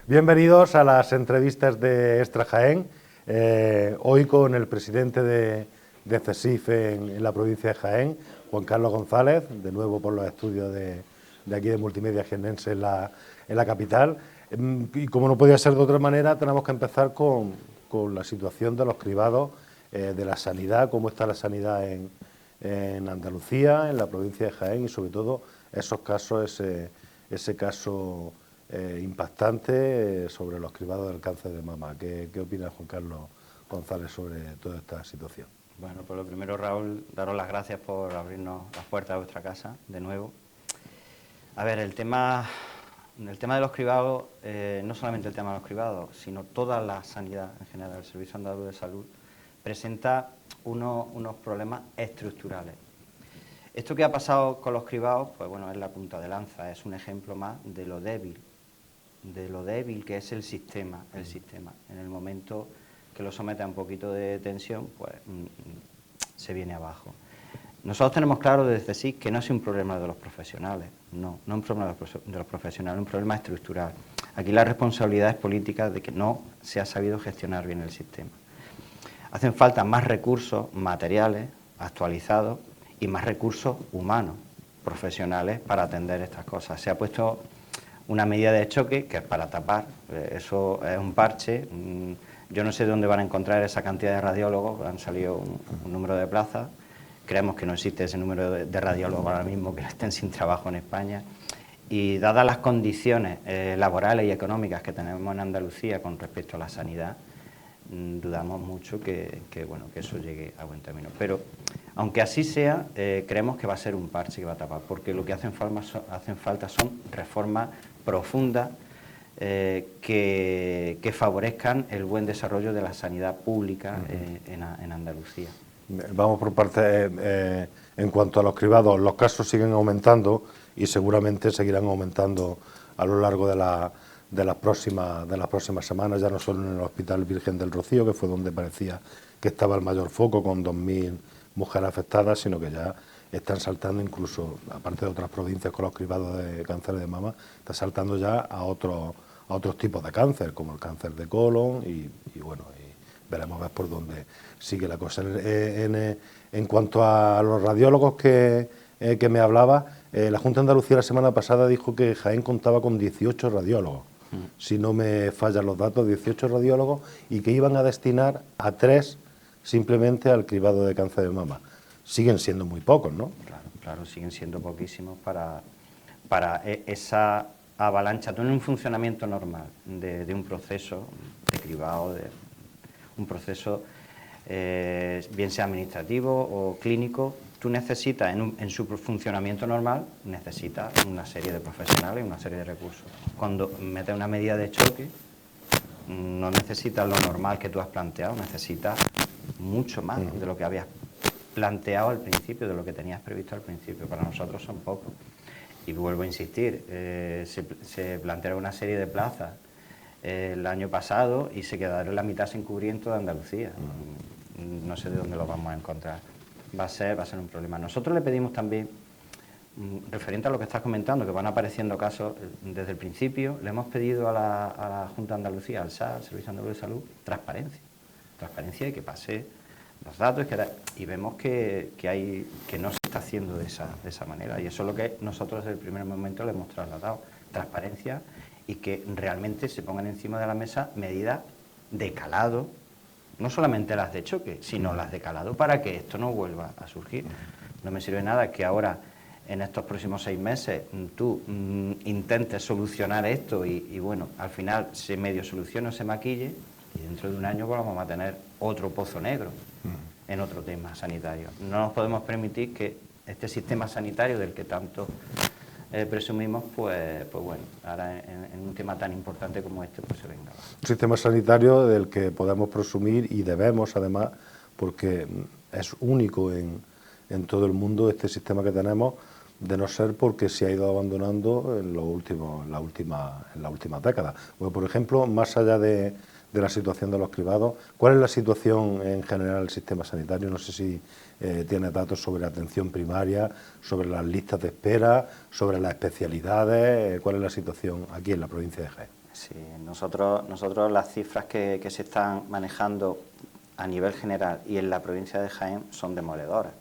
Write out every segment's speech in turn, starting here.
Bienvenidos a las entrevistas de Extra Jaén, hoy con el presidente de CESIF en la provincia de Jaén, Juan Carlos González, de nuevo por los estudios de aquí de Multimedia Jiennense en la capital. Y como no podía ser de otra manera, tenemos que empezar con la situación de los cribados, de la sanidad, cómo está la sanidad en Andalucía, en la provincia de Jaén y sobre todo esos casos, ese caso impactante sobre los cribados del cáncer de mama. ¿Qué opina Juan Carlos González sobre toda esta situación? Bueno, pues lo primero, Raúl, daros las gracias por abrirnos las puertas de vuestra casa de nuevo. A ver, el tema de los cribados, no solamente el tema de los cribados, sino toda la sanidad en general, el Servicio Andaluz de Salud, presenta unos problemas estructurales. Esto que ha pasado con los cribados, pues bueno, es la punta de lanza, es un ejemplo más de lo débil que es el sistema. En el momento que lo somete a un poquito de tensión, pues se viene abajo. Nosotros tenemos claro desde sí que no es un problema de los profesionales, no es un problema de los profesionales, es un problema estructural. Aquí la responsabilidad es política de que no se ha sabido gestionar bien el sistema. Hacen falta más recursos materiales actualizados y más recursos humanos, profesionales, para atender estas cosas. Se ha puesto una medida de choque que es para tapar, eso es un parche. Yo no sé dónde van a encontrar esa cantidad de radiólogos, han salido un número de plazas, creemos que no existe ese número de radiólogos ahora mismo que estén sin trabajo en España, y dadas las condiciones laborales y económicas que tenemos en Andalucía con respecto a la sanidad, dudamos mucho que eso llegue a buen término. Pero aunque así sea, creemos que va a ser un parche que va a tapar, porque lo que hacen falta son reformas profundas que favorezcan el buen desarrollo de la sanidad pública en Andalucía. Vamos por partes. En cuanto a los cribados, los casos siguen aumentando y seguramente seguirán aumentando a lo largo de las próximas semanas, ya no solo en el Hospital Virgen del Rocío, que fue donde parecía que estaba el mayor foco, con 2.000 mujeres afectadas, sino que ya están saltando incluso, aparte de otras provincias con los cribados de cáncer de mama, está saltando ya a otros tipos de cáncer, como el cáncer de colon y veremos a ver por dónde sigue la cosa. En cuanto a los radiólogos que me hablaba, la Junta de Andalucía la semana pasada dijo que Jaén contaba con 18 radiólogos, si no me fallan los datos, 18 radiólogos, y que iban a destinar a 3 simplemente al cribado de cáncer de mama. Siguen siendo muy pocos, ¿no? Claro, siguen siendo poquísimos para esa avalancha. Tú en un funcionamiento normal de un proceso de cribado, de un proceso bien sea administrativo o clínico, tú necesitas, en su funcionamiento normal, necesitas una serie de profesionales y una serie de recursos. Cuando metes una medida de choque, no necesitas lo normal que tú has planteado, necesitas mucho más de lo que habías planteado al principio, de lo que tenías previsto al principio. Para nosotros son pocos. Y vuelvo a insistir, se plantearon una serie de plazas el año pasado y se quedaron la mitad sin cubrir en toda Andalucía. No sé de dónde lo vamos a encontrar. Va a ser un problema. Nosotros le pedimos también, referente a lo que estás comentando, que van apareciendo casos desde el principio, le hemos pedido a la Junta de Andalucía, al SAS, al Servicio Andaluz de Salud, transparencia y que pase los datos, y vemos que no se está haciendo de esa manera, y eso es lo que nosotros desde el primer momento le hemos trasladado, transparencia, y que realmente se pongan encima de la mesa medidas de calado, no solamente las de choque, sino las de calado, para que esto no vuelva a surgir. No me sirve nada que ahora, en estos próximos 6 meses, tú intentes solucionar esto y bueno, al final se medio solucione o se maquille, y dentro de un año vamos a tener otro pozo negro en otro tema sanitario. No nos podemos permitir que este sistema sanitario del que tanto presumimos, pues bueno, ahora en un tema tan importante como este, pues se venga. Un sistema sanitario del que podemos presumir y debemos, además, porque es único en todo el mundo este sistema que tenemos, de no ser porque se ha ido abandonando en las últimas décadas. Bueno, por ejemplo, más allá de la situación de los cribados, ¿cuál es la situación en general del sistema sanitario? No sé si tienes datos sobre la atención primaria, sobre las listas de espera, sobre las especialidades. ¿Cuál es la situación aquí en la provincia de Jaén? Sí, nosotros las cifras que se están manejando a nivel general y en la provincia de Jaén son demoledoras.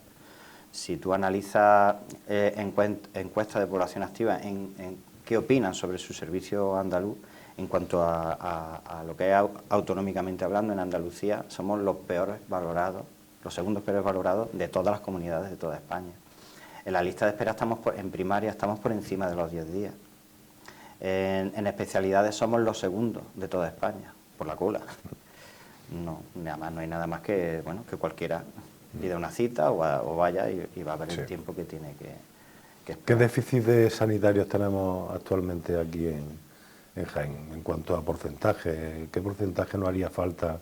Si tú analizas encuestas de población activa en qué opinan sobre su servicio andaluz, en cuanto a lo que es autonómicamente hablando, en Andalucía somos los peores valorados, los segundos peores valorados de todas las comunidades de toda España. En la lista de espera en primaria estamos por encima de los 10 días. En especialidades somos los segundos de toda España, por la cola. No, nada más, no hay nada más que, bueno, que cualquiera pida una cita o vaya y va a ver el tiempo que tiene que esperar. ¿Qué déficit de sanitarios tenemos actualmente aquí en Jaén en cuanto a porcentaje? ¿Qué porcentaje nos haría falta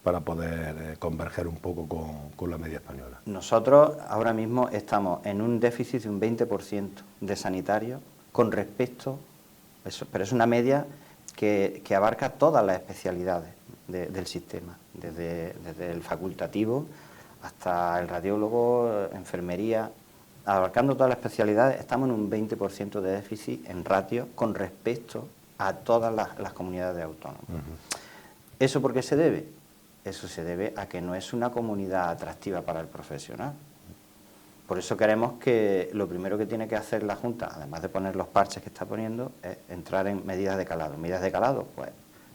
para poder converger un poco con la media española? Nosotros ahora mismo estamos en un déficit de un 20% de sanitarios con respecto, pero es una media que abarca todas las especialidades del sistema, desde el facultativo hasta el radiólogo, enfermería, abarcando todas las especialidades, estamos en un 20% de déficit en ratio con respecto a todas las comunidades autónomas. ¿Eso por qué se debe? Eso se debe a que no es una comunidad atractiva para el profesional. Por eso queremos que lo primero que tiene que hacer la Junta, además de poner los parches que está poniendo, es entrar en medidas de calado. Medidas de calado, pues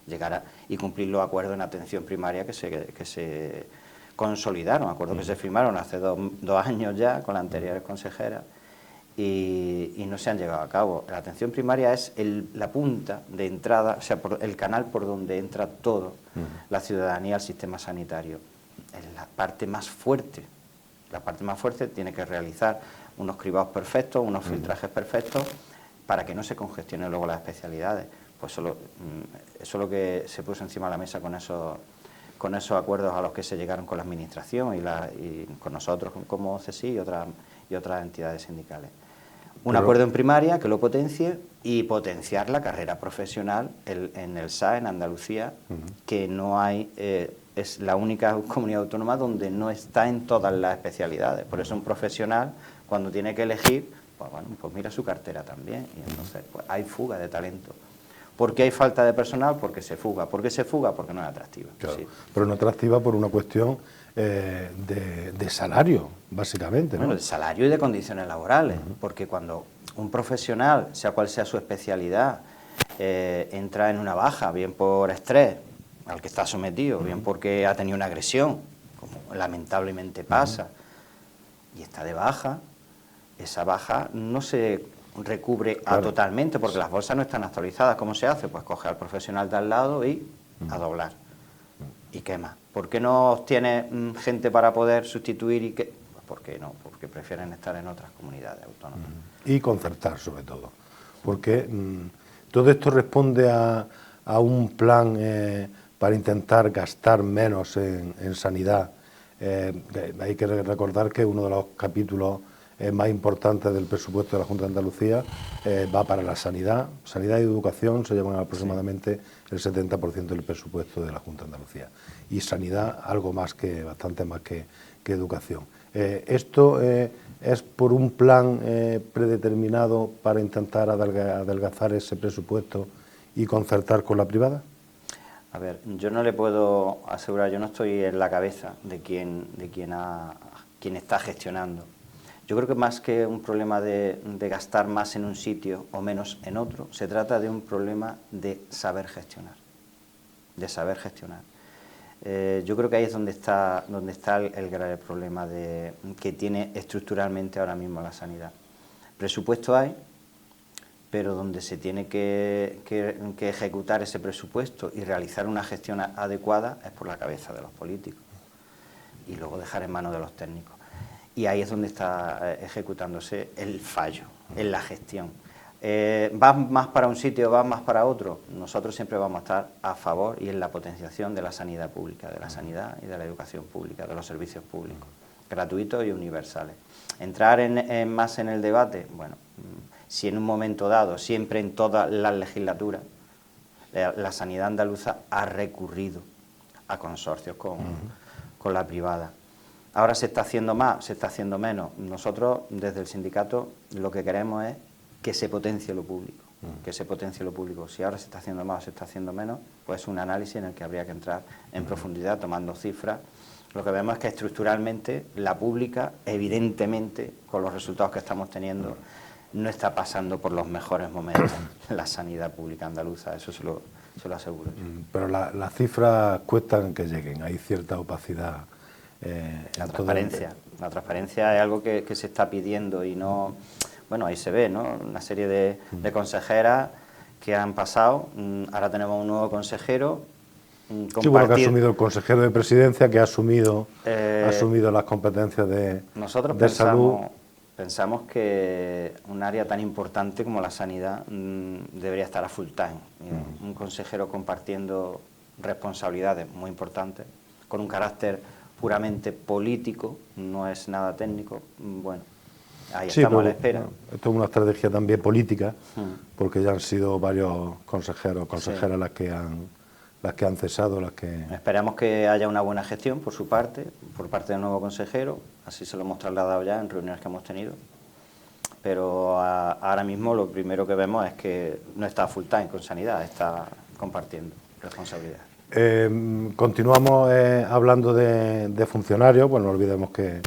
llegar y cumplir los acuerdos en atención primaria que se consolidaron, acuerdos que se firmaron hace dos años ya con las anteriores consejeras y no se han llevado a cabo. La atención primaria es la punta de entrada, o sea, el canal por donde entra todo la ciudadanía al sistema sanitario. Es la parte más fuerte. La parte más fuerte tiene que realizar unos cribados perfectos, unos filtrajes perfectos, para que no se congestionen luego las especialidades. Pues eso es lo que se puso encima de la mesa con esos acuerdos a los que se llegaron con la Administración y con nosotros como CSI y otras entidades sindicales. Un acuerdo en primaria que lo potencie y potenciar la carrera profesional en el SA, en Andalucía, que no hay... es la única comunidad autónoma donde no está en todas las especialidades. Por eso un profesional, cuando tiene que elegir, pues mira su cartera también. Y entonces pues hay fuga de talento. ¿Por qué hay falta de personal? Porque se fuga. ¿Por qué se fuga? Porque no es atractiva. Claro, sí. Pero no atractiva por una cuestión de salario, básicamente, ¿no? Bueno, de salario y de condiciones laborales. Porque cuando un profesional, sea cual sea su especialidad, entra en una baja, bien por estrés, al que está sometido, bien porque ha tenido una agresión, como lamentablemente pasa, y está de baja, esa baja no se recubre totalmente, porque las bolsas no están actualizadas. ¿Cómo se hace? Pues coge al profesional de al lado y a doblar. ¿Y qué más? ¿Por qué no tiene gente para poder sustituir? Pues ¿por qué no? Porque prefieren estar en otras comunidades autónomas. Y concertar, sobre todo. Porque todo esto responde a un plan para intentar gastar menos en sanidad. Hay que recordar que uno de los capítulos más importantes del presupuesto de la Junta de Andalucía va para la sanidad. Sanidad y educación se llevan aproximadamente el 70% del presupuesto de la Junta de Andalucía. Y sanidad algo más bastante más que educación. Esto es por un plan predeterminado para intentar adelgazar ese presupuesto y concertar con la privada. A ver, yo no le puedo asegurar, yo no estoy en la cabeza de quien está gestionando. Yo creo que más que un problema de gastar más en un sitio o menos en otro, se trata de un problema de saber gestionar. Yo creo que ahí es donde está el grave problema que tiene estructuralmente ahora mismo la sanidad. Presupuesto hay, pero donde se tiene que ejecutar ese presupuesto y realizar una gestión adecuada es por la cabeza de los políticos y luego dejar en manos de los técnicos. Y ahí es donde está ejecutándose el fallo, en la gestión. ¿Va más para un sitio, va más para otro? Nosotros siempre vamos a estar a favor y en la potenciación de la sanidad pública, de la sanidad y de la educación pública, de los servicios públicos, gratuitos y universales. Entrar más en el debate, bueno, si en un momento dado, siempre en todas las legislaturas, la sanidad andaluza ha recurrido a consorcios con la privada. Ahora se está haciendo más, se está haciendo menos. Nosotros, desde el sindicato, lo que queremos es que se potencie lo público, que se potencie lo público. Si ahora se está haciendo más o se está haciendo menos, pues es un análisis en el que habría que entrar en profundidad tomando cifras. Lo que vemos es que estructuralmente la pública, evidentemente, con los resultados que estamos teniendo, no está pasando por los mejores momentos la sanidad pública andaluza, eso se lo aseguro. Pero las cifras cuestan que lleguen, hay cierta opacidad. La transparencia es algo que se está pidiendo y no... Bueno, ahí se ve, ¿no? Una serie de consejeras que han pasado, ahora tenemos un nuevo consejero. Sí, bueno, que ha asumido el consejero de Presidencia, que ha asumido las competencias de salud. Pensamos que un área tan importante como la sanidad debería estar a full time. Un consejero compartiendo responsabilidades muy importantes, con un carácter puramente político, no es nada técnico. Bueno, ahí estamos a la espera. Esto es una estrategia también política, porque ya han sido varios consejeros, consejeras las que han cesado, Esperamos que haya una buena gestión por su parte, por parte del nuevo consejero, así se lo hemos trasladado ya en reuniones que hemos tenido, pero ahora mismo lo primero que vemos es que no está full time con sanidad, está compartiendo responsabilidad. Continuamos hablando de funcionarios. Bueno, no olvidemos que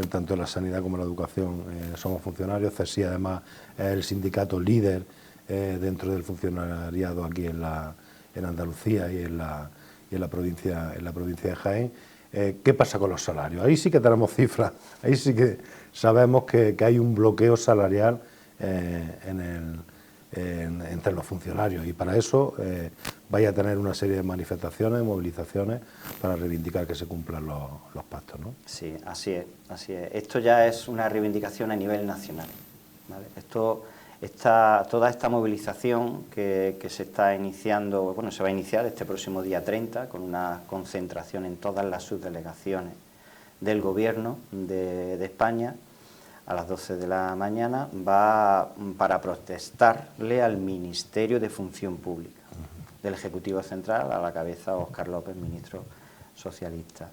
tanto en la sanidad como en la educación somos funcionarios. CESI además es el sindicato líder dentro del funcionariado aquí en Andalucía y en la provincia de Jaén. ¿Qué pasa con los salarios? Ahí sí que tenemos cifras, ahí sí que sabemos que hay un bloqueo salarial entre los funcionarios, y para eso vaya a tener una serie de manifestaciones, movilizaciones para reivindicar que se cumplan los pactos, ¿no? Sí, así es, así es. Esto ya es una reivindicación a nivel nacional, ¿vale? Toda esta movilización que se está iniciando, bueno, se va a iniciar este próximo día 30 con una concentración en todas las subdelegaciones del Gobierno de España a las 12 de la mañana, va para protestarle al Ministerio de Función Pública del Ejecutivo Central, a la cabeza Óscar López, ministro socialista.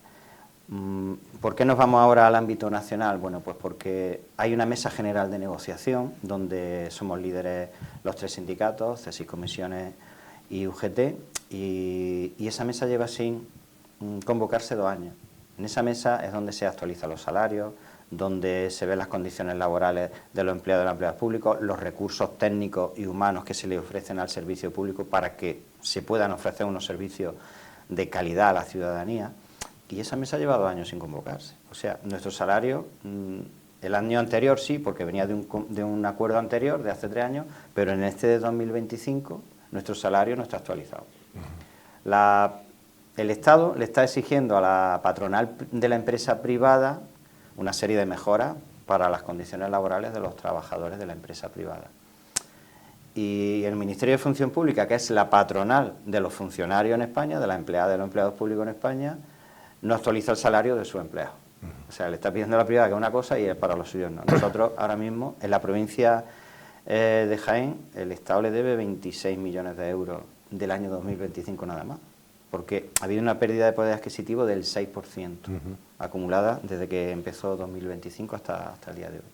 ¿Por qué nos vamos ahora al ámbito nacional? Bueno, pues porque hay una mesa general de negociación donde somos líderes los tres sindicatos, CESI, Comisiones y UGT, y esa mesa lleva sin convocarse 2 años. En esa mesa es donde se actualizan los salarios, donde se ven las condiciones laborales de los empleados y los empleados públicos, los recursos técnicos y humanos que se le ofrecen al servicio público para que se puedan ofrecer unos servicios de calidad a la ciudadanía. Y esa mesa lleva 2 años sin convocarse. O sea, nuestro salario, el año anterior sí, porque venía de un acuerdo anterior de hace 3 años, pero en este de 2025 nuestro salario no está actualizado. El Estado le está exigiendo a la patronal de la empresa privada una serie de mejoras para las condiciones laborales de los trabajadores de la empresa privada. Y el Ministerio de Función Pública, que es la patronal de los funcionarios en España, de la empleada de los empleados públicos en España, no actualiza el salario de sus empleados. O sea, le está pidiendo a la privada que una cosa y es para los suyos no. Nosotros ahora mismo, en la provincia de Jaén, el Estado le debe 26 millones de euros del año 2025 nada más, porque ha habido una pérdida de poder adquisitivo del 6% acumulada desde que empezó 2025 hasta el día de hoy.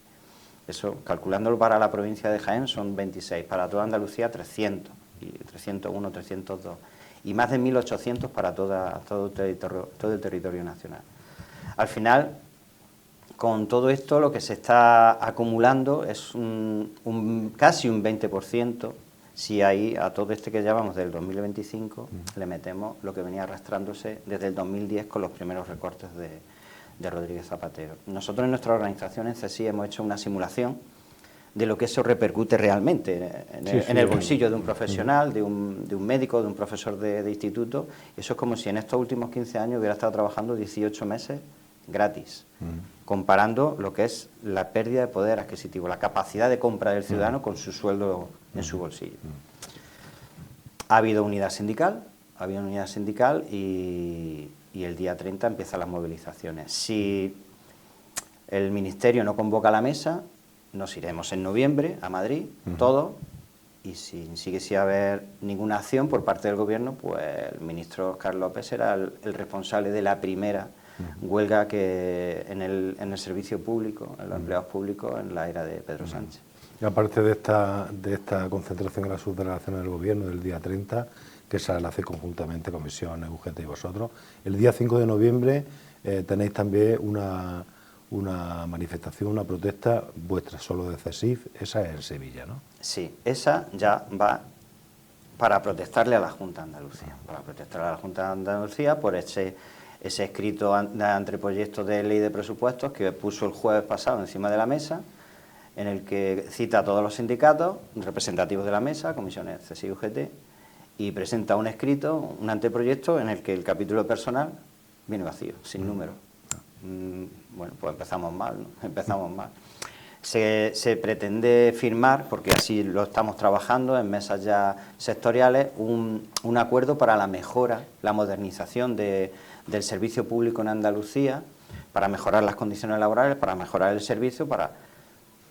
Eso, calculándolo para la provincia de Jaén, son 26, para toda Andalucía 300, y 301, 302, y más de 1.800 para todo el territorio nacional. Al final, con todo esto, lo que se está acumulando es casi un 20%, si ahí a todo este que llevamos del 2025 le metemos lo que venía arrastrándose desde el 2010 con los primeros recortes de Rodríguez Zapatero. Nosotros en nuestra organización, en CESI, hemos hecho una simulación de lo que eso repercute realmente en el bolsillo de un profesional, de un médico, de un profesor de instituto. Eso es como si en estos últimos 15 años hubiera estado trabajando 18 meses gratis, comparando lo que es la pérdida de poder adquisitivo, la capacidad de compra del ciudadano con su sueldo en su bolsillo. Ha habido unidad sindical, y el día 30 empiezan las movilizaciones. Si el Ministerio no convoca la mesa, nos iremos en noviembre a Madrid, todos, y si sigue sin haber ninguna acción por parte del Gobierno, pues el ministro Óscar López será el responsable de la primera huelga que en el servicio público, en los empleados públicos, en la era de Pedro Sánchez. Y aparte de esta concentración en las subdelegaciones del Gobierno del día 30, que esa la hace conjuntamente Comisión, UGT y vosotros, el día 5 de noviembre tenéis también una manifestación, una protesta vuestra, solo de CESIF, esa es en Sevilla, ¿no? Sí, esa ya va para protestarle a la Junta de Andalucía, para protestar a la Junta de Andalucía por ese escrito de anteproyecto de ley de presupuestos que puso el jueves pasado encima de la mesa, en el que cita a todos los sindicatos representativos de la mesa, comisiones CESIF y UGT, y presenta un escrito, un anteproyecto en el que el capítulo personal viene vacío, sin número. Bueno, pues empezamos mal, ¿no? Empezamos mal. Se pretende firmar, porque así lo estamos trabajando en mesas ya sectoriales, un acuerdo para la mejora, la modernización del servicio público en Andalucía, para mejorar las condiciones laborales, para mejorar el servicio,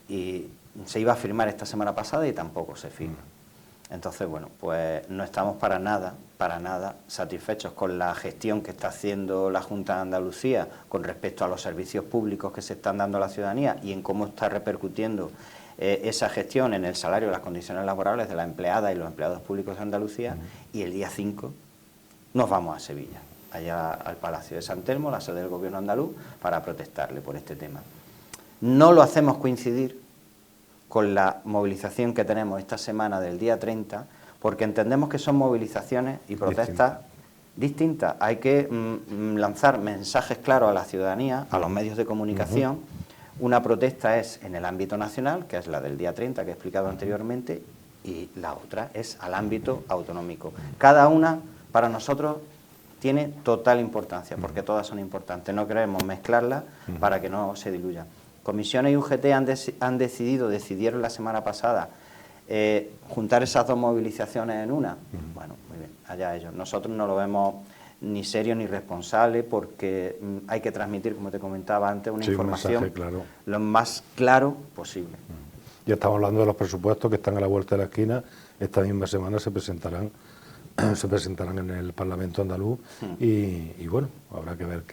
y se iba a firmar esta semana pasada y tampoco se firma. Entonces, bueno, pues no estamos para nada satisfechos con la gestión que está haciendo la Junta de Andalucía con respecto a los servicios públicos que se están dando a la ciudadanía y en cómo está repercutiendo esa gestión en el salario y las condiciones laborales de las empleadas y los empleados públicos de Andalucía. Y el día 5 nos vamos a Sevilla, allá al Palacio de San Telmo, la sede del Gobierno andaluz, para protestarle por este tema. No lo hacemos coincidir con la movilización que tenemos esta semana del día 30, porque entendemos que son movilizaciones y protestas distintas. Hay que lanzar mensajes claros a la ciudadanía, a los medios de comunicación. Una protesta es en el ámbito nacional, que es la del día 30, que he explicado anteriormente, y la otra es al ámbito autonómico. Cada una, para nosotros, tiene total importancia, porque todas son importantes. No queremos mezclarlas para que no se diluyan. Comisiones y UGT decidieron la semana pasada juntar esas dos movilizaciones en una. Bueno, muy bien, allá ellos. Nosotros no lo vemos ni serio ni responsable, porque hay que transmitir, como te comentaba antes, una información lo más claro posible. Ya estamos hablando de los presupuestos que están a la vuelta de la esquina. Esta misma semana se presentarán en el Parlamento andaluz y bueno, habrá que ver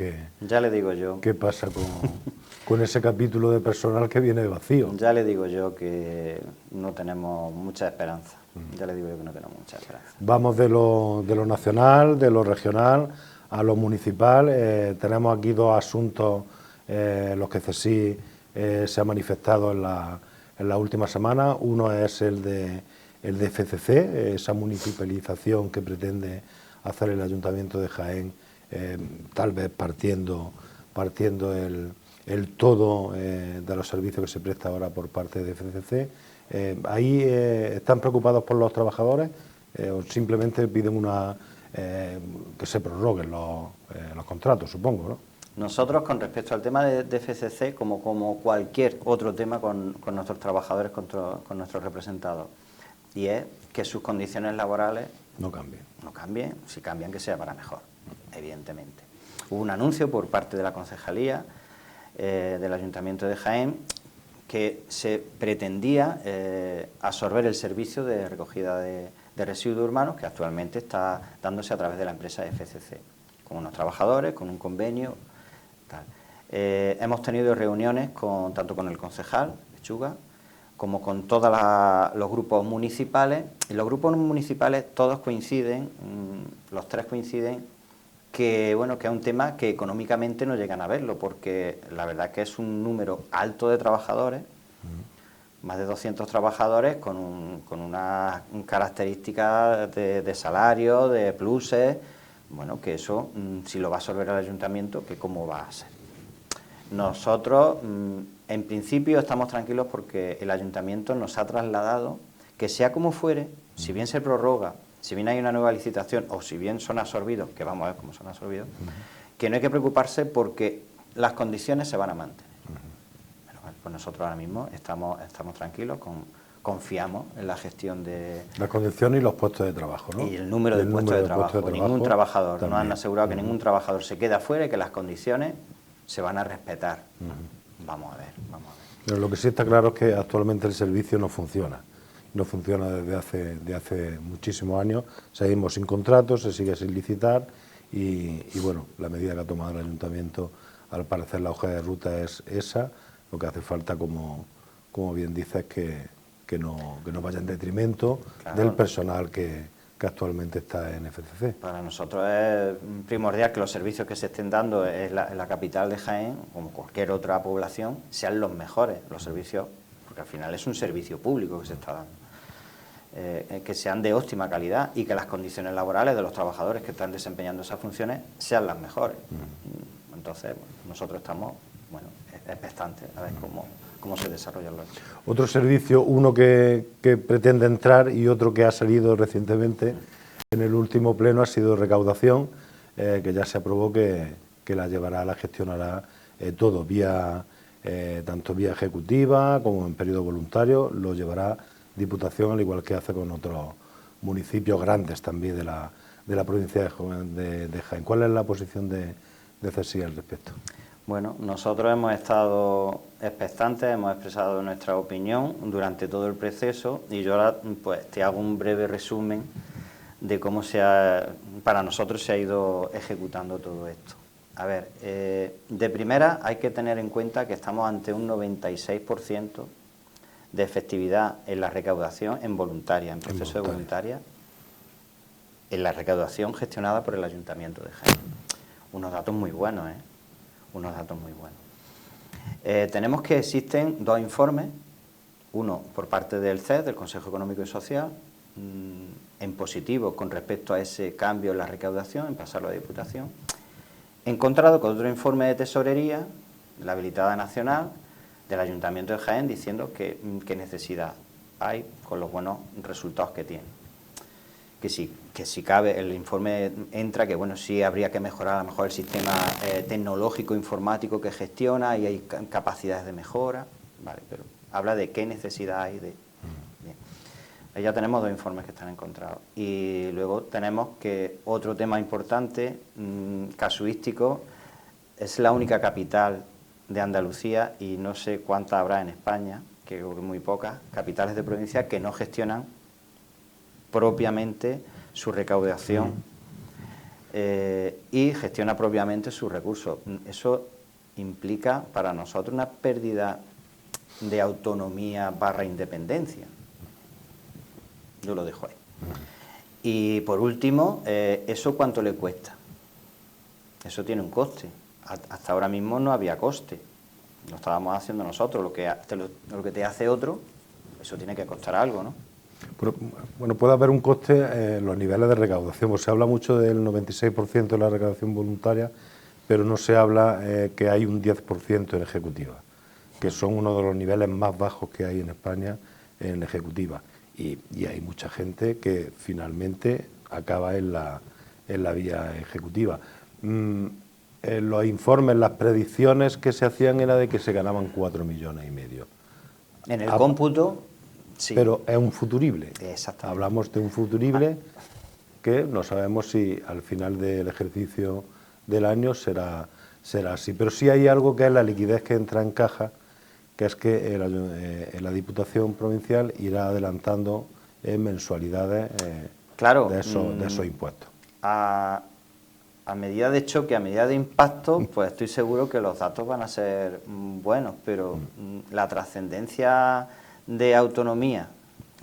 ya le digo yo qué pasa con ese capítulo de personal que viene vacío. Ya le digo yo que no tenemos mucha esperanza. Ya le digo yo que no tenemos mucha esperanza. Vamos de lo nacional, de lo regional a lo municipal. Tenemos aquí dos asuntos los que CESIF se ha manifestado en la última semana. Uno es el de FCC, esa municipalización que pretende hacer el Ayuntamiento de Jaén, tal vez partiendo el todo de los servicios que se presta ahora por parte de FCC. ¿Ahí están preocupados por los trabajadores o simplemente piden que se prorroguen los contratos, supongo, ¿no? Nosotros, con respecto al tema de FCC, como cualquier otro tema con nuestros trabajadores, con nuestros representados, y es que sus condiciones laborales no cambien. No cambien, si cambian que sea para mejor, evidentemente. Hubo un anuncio por parte de la Concejalía del Ayuntamiento de Jaén que se pretendía absorber el servicio de recogida de residuos urbanos que actualmente está dándose a través de la empresa FCC, con unos trabajadores, con un convenio, tal. Hemos tenido reuniones tanto con el concejal, Lechuga, como con todos los grupos municipales, y los grupos municipales todos coinciden, los tres coinciden, que bueno, que es un tema que económicamente no llegan a verlo, porque la verdad que es un número alto de trabajadores, más de 200 trabajadores con unas características de salario, de pluses, bueno, que eso, si lo va a absorber el ayuntamiento, que cómo va a ser. Nosotros, en principio, estamos tranquilos porque el ayuntamiento nos ha trasladado que, sea como fuere, si bien se prorroga, si bien hay una nueva licitación o si bien son absorbidos, que vamos a ver cómo son absorbidos, que no hay que preocuparse porque las condiciones se van a mantener. Bueno, pues nosotros ahora mismo estamos tranquilos, confiamos en la gestión de... Las condiciones y los puestos de trabajo, ¿no? Y el número de puestos de trabajo. Ningún trabajador, nos han asegurado que ningún trabajador se quede afuera y que las condiciones se van a respetar. Vamos a ver. Pero lo que sí está claro es que actualmente el servicio no funciona. No funciona desde hace muchísimos años. Seguimos sin contratos, se sigue sin licitar y bueno, la medida que ha tomado el ayuntamiento, al parecer la hoja de ruta es esa. Lo que hace falta, como bien dices, es que no vaya en detrimento del personal que actualmente está en FCC. Para nosotros es primordial que los servicios que se estén dando en la capital de Jaén, como cualquier otra población, sean los mejores, los servicios, porque al final es un servicio público que se está dando, que sean de óptima calidad y que las condiciones laborales de los trabajadores que están desempeñando esas funciones sean las mejores. Entonces, nosotros estamos, expectantes a ver cómo se desarrollan los hechos. Otro servicio, uno que pretende entrar y otro que ha salido recientemente en el último pleno, ha sido recaudación, que ya se aprobó que la gestionará todo, tanto vía ejecutiva como en periodo voluntario, lo llevará Diputación, al igual que hace con otros municipios grandes también de la provincia de Jaén. ¿Cuál es la posición de CSI al respecto? Bueno, nosotros hemos estado expectantes, hemos expresado nuestra opinión durante todo el proceso y yo ahora pues te hago un breve resumen de cómo para nosotros se ha ido ejecutando todo esto. A ver, de primera hay que tener en cuenta que estamos ante un 96% de efectividad en la recaudación en voluntaria, en proceso de voluntaria, en la recaudación gestionada por el Ayuntamiento de Jaén. Unos datos muy buenos, unos datos muy buenos. Tenemos que existen dos informes, uno por parte del CES, del Consejo Económico y Social, en positivo con respecto a ese cambio en la recaudación, en pasarlo a Diputación, encontrado con otro informe de Tesorería, de la Habilitada Nacional, del Ayuntamiento de Jaén, diciendo qué necesidad hay con los buenos resultados que tiene. Que si cabe, el informe entra que bueno, sí habría que mejorar a lo mejor el sistema tecnológico informático que gestiona y hay capacidades de mejora, vale, pero habla de qué necesidad hay de... Bien. Ahí ya tenemos dos informes que están encontrados. Y luego tenemos que otro tema importante, casuístico, es la única capital de Andalucía y no sé cuántas habrá en España, que creo que muy pocas, capitales de provincia que no gestionan propiamente su recaudación y gestiona propiamente sus recursos. Eso implica para nosotros una pérdida de autonomía / independencia. Yo lo dejo ahí. Y por último, ¿eso cuánto le cuesta? Eso tiene un coste. Hasta ahora mismo no había coste. Lo estábamos haciendo nosotros. Lo que te hace otro, eso tiene que costar algo, ¿no? Pero, bueno, puede haber un coste en los niveles de recaudación, pues se habla mucho del 96% de la recaudación voluntaria, pero no se habla que hay un 10% en ejecutiva, que son uno de los niveles más bajos que hay en España en ejecutiva. Y hay mucha gente que finalmente acaba en la vía ejecutiva. En los informes, las predicciones que se hacían era de que se ganaban 4,5 millones. En el cómputo... Sí. Pero es un futurible. Exactamente. Hablamos de un futurible que no sabemos si al final del ejercicio del año será así. Pero sí hay algo que es la liquidez que entra en caja, que es que la Diputación Provincial irá adelantando mensualidades de esos impuestos. A medida de choque, a medida de impacto, pues estoy seguro que los datos van a ser buenos, pero la trascendencia de autonomía,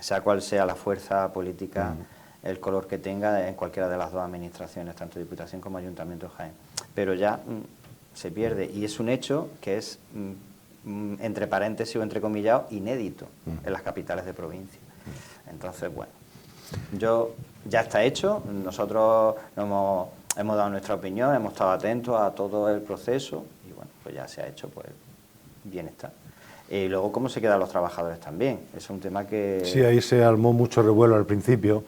sea cual sea la fuerza política, el color que tenga en cualquiera de las dos administraciones, tanto Diputación como Ayuntamiento de Jaén, pero ya se pierde y es un hecho que es, entre paréntesis o entrecomillado, inédito en las capitales de provincia. Entonces, bueno, ya está hecho, nosotros hemos dado nuestra opinión, hemos estado atentos a todo el proceso y bueno, pues ya se ha hecho, pues bien está. Y luego cómo se quedan los trabajadores también, es un tema que... Sí, ahí se armó mucho revuelo al principio,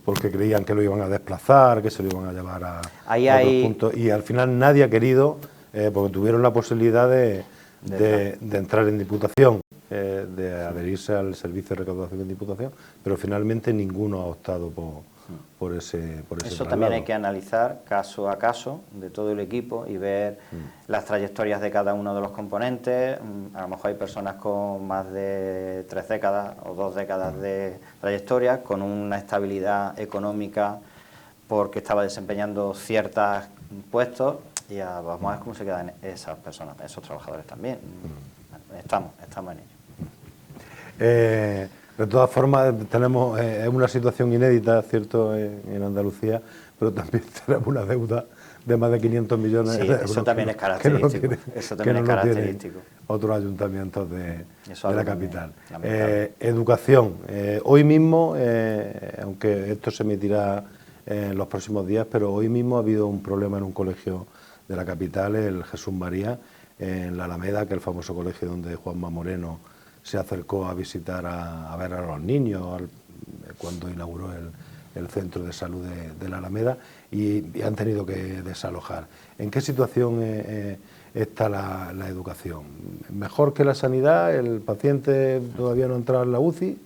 porque creían que lo iban a desplazar, que se lo iban a llevar a otros puntos, y al final nadie ha querido, porque tuvieron la posibilidad de entrar en Diputación, de adherirse al servicio de recaudación en Diputación, pero finalmente ninguno ha optado por ese Eso traslado. también hay que analizar caso a caso de todo el equipo y ver las trayectorias de cada uno de los componentes. A lo mejor hay personas con más de 3 décadas o 2 décadas de trayectoria, con una estabilidad económica porque estaba desempeñando ciertos puestos y vamos a ver cómo se quedan esas personas, esos trabajadores también. Estamos en ello. De todas formas, tenemos es una situación inédita, ¿cierto?, en Andalucía, pero también tenemos una deuda de más de 500 millones Sí, de euros. eso también es característico. Eso también es característico. Otros ayuntamientos de la capital. Lamentable. Educación. Hoy mismo, aunque esto se emitirá en los próximos días, pero hoy mismo ha habido un problema en un colegio de la capital, el Jesús María, en la Alameda, que es el famoso colegio donde Juanma Moreno se acercó a visitar, a ver a los niños cuando inauguró el centro de salud de la Alameda, y han tenido que desalojar. ¿En qué situación está la educación? ¿Mejor que la sanidad? ¿El paciente todavía no ha entrado en la UCI?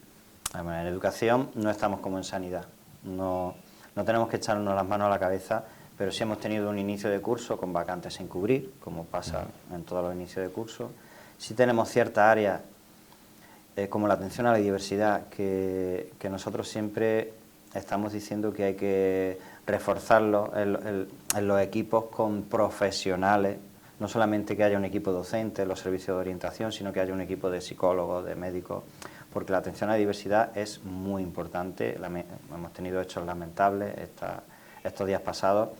Bueno, en educación no estamos como en sanidad. No tenemos que echarnos las manos a la cabeza, pero sí hemos tenido un inicio de curso con vacantes sin cubrir, como pasa en todos los inicios de curso. Sí tenemos ciertas áreas, como la atención a la diversidad, que nosotros siempre estamos diciendo que hay que reforzarlo en los equipos con profesionales, no solamente que haya un equipo docente en los servicios de orientación, sino que haya un equipo de psicólogos, de médicos, porque la atención a la diversidad es muy importante. Hemos tenido hechos lamentables estos días pasados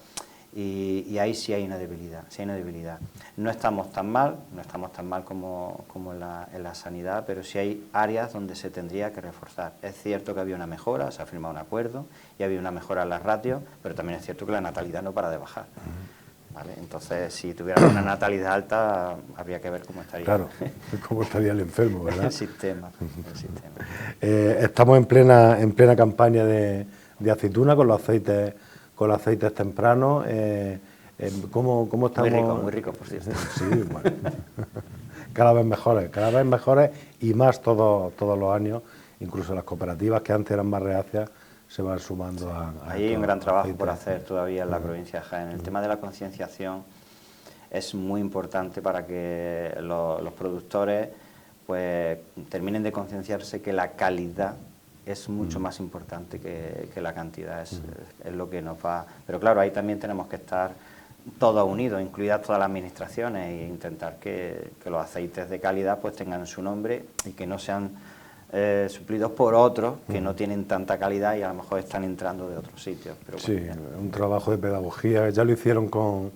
y ahí sí hay una debilidad, No estamos tan mal como en la sanidad, pero sí hay áreas donde se tendría que reforzar. Es cierto que había una mejora, se ha firmado un acuerdo y había una mejora en las ratios, pero también es cierto que la natalidad no para de bajar. ¿Vale? Entonces, si tuviéramos una natalidad alta, habría que ver cómo estaría. Claro, cómo estaría el enfermo, ¿verdad? El sistema. Estamos en plena campaña de aceituna con los aceites tempranos. ¿Cómo estamos? Muy rico, por cierto. Sí, bueno. Cada vez mejores y más todos los años. Incluso las cooperativas que antes eran más reacias se van sumando a Ahí hay un gran trabajo por hacer todavía en la provincia de Jaén. El tema de la concienciación es muy importante para que los productores pues terminen de concienciarse que la calidad es mucho más importante que la cantidad, es lo que nos va. Pero claro, ahí también tenemos que estar todos unidos, incluidas todas las administraciones, e intentar que los aceites de calidad pues tengan su nombre y que no sean suplidos por otros que no tienen tanta calidad y a lo mejor están entrando de otros sitios. Pero bueno, sí, un trabajo de pedagogía. Ya lo hicieron con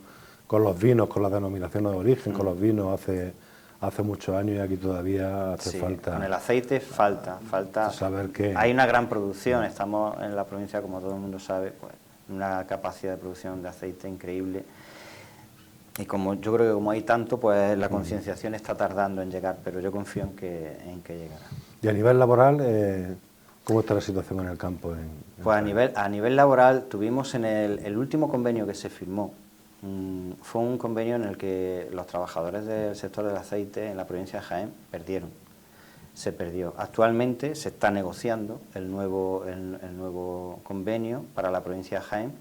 los vinos, con las denominaciones de origen, con los vinos hace muchos años, y aquí todavía hace falta. Con el aceite falta saber que hay una gran producción. Estamos en la provincia, como todo el mundo sabe, pues una capacidad de producción de aceite increíble. Y como yo creo que como hay tanto, pues la concienciación está tardando en llegar, pero yo confío en que llegará. Y a nivel laboral, ¿cómo está la situación en el campo? Pues a nivel laboral tuvimos en el último convenio que se firmó, fue un convenio en el que los trabajadores del sector del aceite en la provincia de Jaén se perdió. Actualmente se está negociando el nuevo convenio para la provincia de Jaén.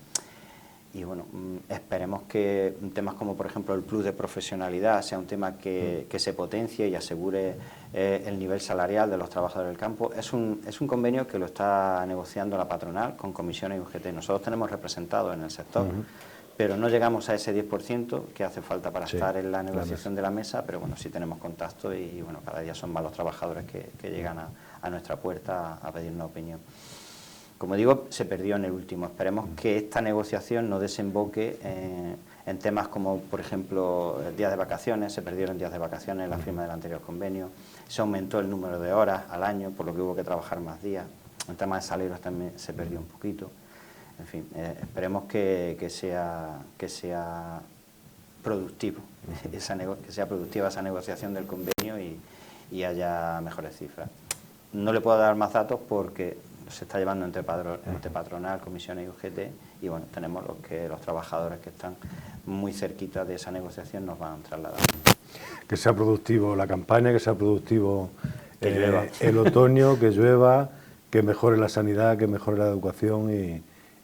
Y bueno, esperemos que temas como por ejemplo el plus de profesionalidad sea un tema que se potencie y asegure el nivel salarial de los trabajadores del campo. Es un convenio que lo está negociando la patronal con comisiones y UGT. Nosotros tenemos representados en el sector, pero no llegamos a ese 10% que hace falta para estar en la negociación de la mesa, pero bueno, sí tenemos contacto y bueno, cada día son más los trabajadores que llegan a nuestra puerta a pedir una opinión. Como digo, se perdió en el último. Esperemos que esta negociación no desemboque en temas como, por ejemplo, días de vacaciones. Se perdieron días de vacaciones en la firma del anterior convenio. Se aumentó el número de horas al año, por lo que hubo que trabajar más días. En temas de salarios también se perdió un poquito. En fin, esperemos que sea productivo, que sea productiva esa negociación del convenio y haya mejores cifras. No le puedo dar más datos porque se está llevando entre patronal, comisiones y UGT, y bueno, tenemos los trabajadores que están muy cerquita de esa negociación nos van trasladando. Que sea productivo la campaña, que sea productivo el otoño, que llueva, que mejore la sanidad, que mejore la educación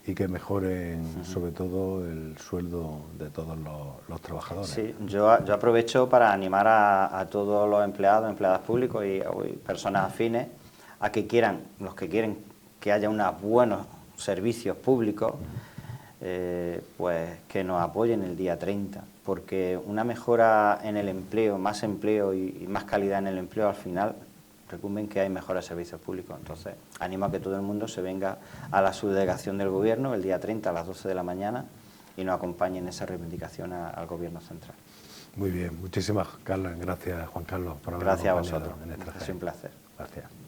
y que mejore sobre todo el sueldo de todos los trabajadores. Sí, yo aprovecho para animar a todos los empleadas públicos y personas afines a que los que quieren que haya unos buenos servicios públicos, pues que nos apoyen el día 30, porque una mejora en el empleo, más empleo y más calidad en el empleo al final recumben que hay mejores servicios públicos. Entonces, animo a que todo el mundo se venga a la subdelegación del Gobierno el día 30 a las 12 de la mañana y nos acompañe en esa reivindicación al Gobierno central. Muy bien, muchísimas gracias, Juan Carlos, por habernos Gracias a acompañado vosotros, en esta ha sido un placer. Gracias.